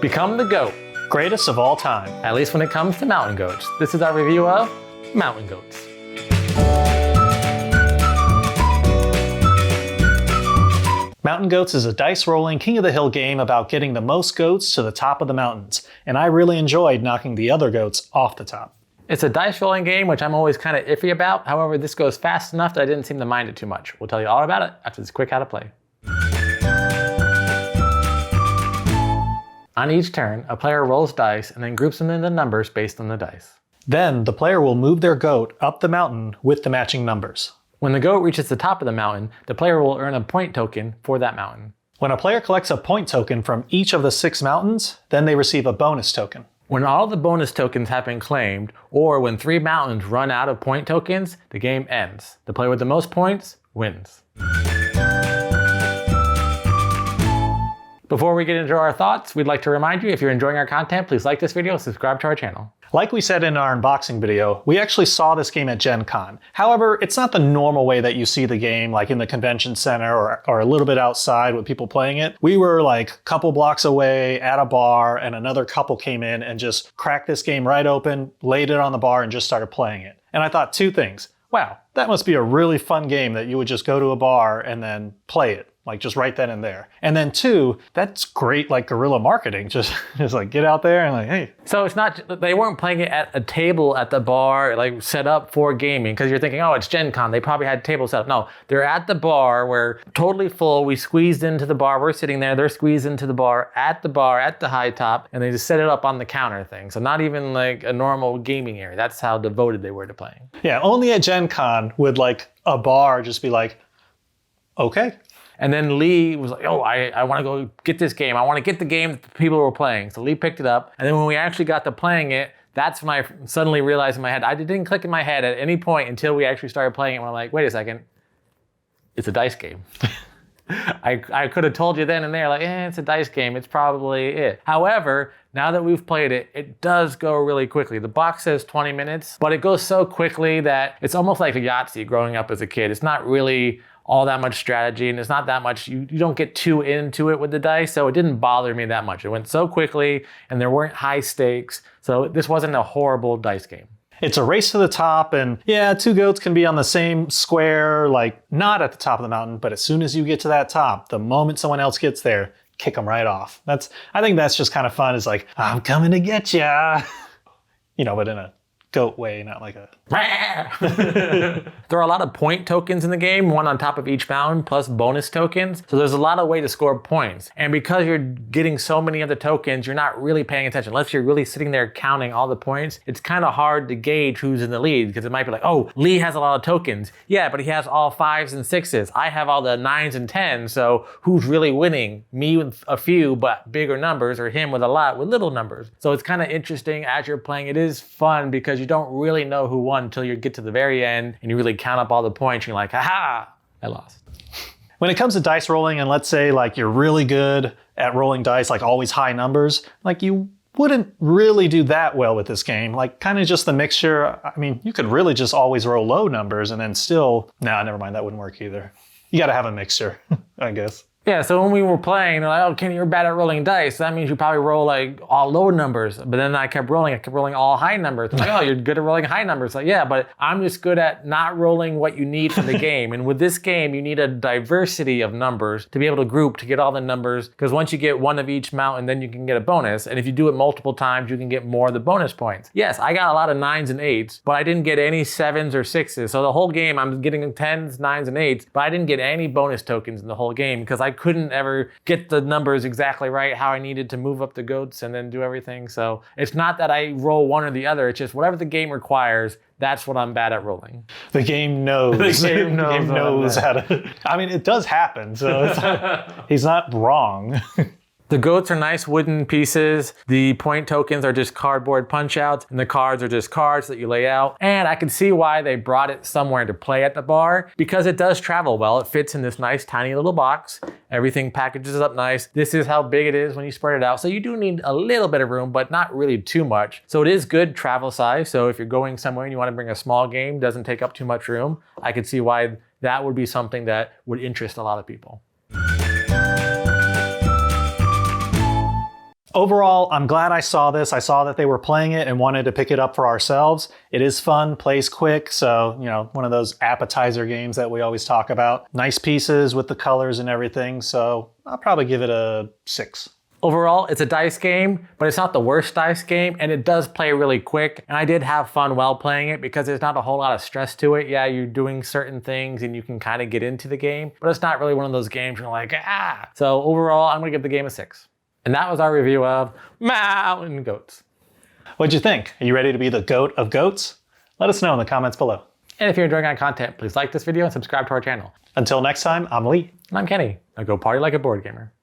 Become the GOAT. Greatest of all time. At least when it comes to mountain goats. This is our review of mountain goats. Mountain Goats is a dice-rolling, king-of-the-hill game about getting the most goats to the top of the mountains, and I really enjoyed knocking the other goats off the top. It's a dice-rolling game, which I'm always kind of iffy about. However, this goes fast enough that I didn't seem to mind it too much. We'll tell you all about it after this quick how to play. On each turn, a player rolls dice and then groups them into numbers based on the dice. Then, the player will move their goat up the mountain with the matching numbers. When the goat reaches the top of the mountain, the player will earn a point token for that mountain. When a player collects a point token from each of the 6 mountains, then they receive a bonus token. When all the bonus tokens have been claimed, or when 3 mountains run out of point tokens, the game ends. The player with the most points wins. Before we get into our thoughts, we'd like to remind you if you're enjoying our content, please like this video, subscribe to our channel. Like we said in our unboxing video, we actually saw this game at Gen Con. However, it's not the normal way that you see the game, like in the convention center or a little bit outside with people playing it. We were like a couple blocks away at a bar and another couple came in and just cracked this game right open, laid it on the bar and just started playing it. And I thought 2 things. Wow, that must be a really fun game that you would just go to a bar and then play it. Like just right then and there. And then 2, that's great like guerrilla marketing. Just like get out there and like, hey. So it's not, they weren't playing it at a table at the bar, like set up for gaming. Cause you're thinking, oh, it's Gen Con. They probably had tables set up. No, they're at the bar. We're totally full. We squeezed into the bar. We're sitting there. They're squeezed into the bar at the high top. And they just set it up on the counter thing. So not even like a normal gaming area. That's how devoted they were to playing. Yeah, only at Gen Con would like a bar just be like, okay. And then Lee was like, oh, I want to go get this game. I want to get the game that the people were playing. So Lee picked it up. And then when we actually got to playing it, that's when I suddenly realized in my head, I didn't click in my head at any point until we actually started playing it. And we're like, wait a second, it's a dice game. I could have told you then and there, like, it's a dice game. It's probably it. However, now that we've played it, it does go really quickly. The box says 20 minutes, but it goes so quickly that it's almost like a Yahtzee growing up as a kid. It's not really all that much strategy, and it's not that much, you don't get too into it with the dice, so it didn't bother me that much. It went so quickly, and there weren't high stakes, so this wasn't a horrible dice game. It's a race to the top, and yeah, 2 goats can be on the same square, like not at the top of the mountain, but as soon as you get to that top, the moment someone else gets there, kick them right off. I think that's just kind of fun. It's like, I'm coming to get ya. You know, but in a goat way, not like a... There are a lot of point tokens in the game, 1 on top of each mountain, plus bonus tokens. So there's a lot of way to score points. And because you're getting so many of the tokens, you're not really paying attention. Unless you're really sitting there counting all the points, it's kind of hard to gauge who's in the lead, because it might be like, oh, Lee has a lot of tokens. Yeah, but he has all 5s and 6s. I have all the 9s and 10s, so who's really winning? Me with a few, but bigger numbers, or him with a lot with little numbers. So it's kind of interesting as you're playing. It is fun because you don't really know who won until you get to the very end and you really count up all the points and you're like, haha, I lost. When it comes to dice rolling, and let's say like you're really good at rolling dice, like always high numbers, like you wouldn't really do that well with this game. Like kind of just the mixture. I mean, you could really just always roll low numbers and then still, nah, never mind, that wouldn't work either. You got to have a mixture, I guess. Yeah, so when we were playing, they're like, oh, Kenny, you're bad at rolling dice. That means you probably roll like all low numbers. But then I kept rolling all high numbers. I'm like, oh, you're good at rolling high numbers. Like, yeah, but I'm just good at not rolling what you need for the game. And with this game, you need a diversity of numbers to be able to group to get all the numbers. Because once you get 1 of each mountain, then you can get a bonus. And if you do it multiple times, you can get more of the bonus points. Yes, I got a lot of 9s and 8s, but I didn't get any 7s or 6s. So the whole game, I'm getting 10s, 9s, and 8s, but I didn't get any bonus tokens in the whole game because I couldn't ever get the numbers exactly right, how I needed to move up the goats and then do everything. So it's not that I roll one or the other, it's just whatever the game requires, that's what I'm bad at rolling. The game knows. The game knows how to... I mean, it does happen, so he's not wrong. The goats are nice wooden pieces. The point tokens are just cardboard punch outs, and the cards are just cards that you lay out. And I can see why they brought it somewhere to play at the bar, because it does travel well. It fits in this nice tiny little box. Everything packages up nice. This is how big it is when you spread it out. So you do need a little bit of room, but not really too much. So it is good travel size. So if you're going somewhere and you want to bring a small game, doesn't take up too much room, I could see why that would be something that would interest a lot of people. Overall, I'm glad I saw this. I saw that they were playing it and wanted to pick it up for ourselves. It is fun, plays quick, so, one of those appetizer games that we always talk about. Nice pieces with the colors and everything, so I'll probably give it a 6. Overall, it's a dice game, but it's not the worst dice game, and it does play really quick. And I did have fun while playing it because there's not a whole lot of stress to it. Yeah, you're doing certain things and you can kind of get into the game, but it's not really one of those games you're like, ah. So overall, I'm gonna give the game a 6. And that was our review of Mountain Goats. What'd you think? Are you ready to be the goat of goats? Let us know in the comments below. And if you're enjoying our content, please like this video and subscribe to our channel. Until next time, I'm Lee. And I'm Kenny. Now go party like a board gamer.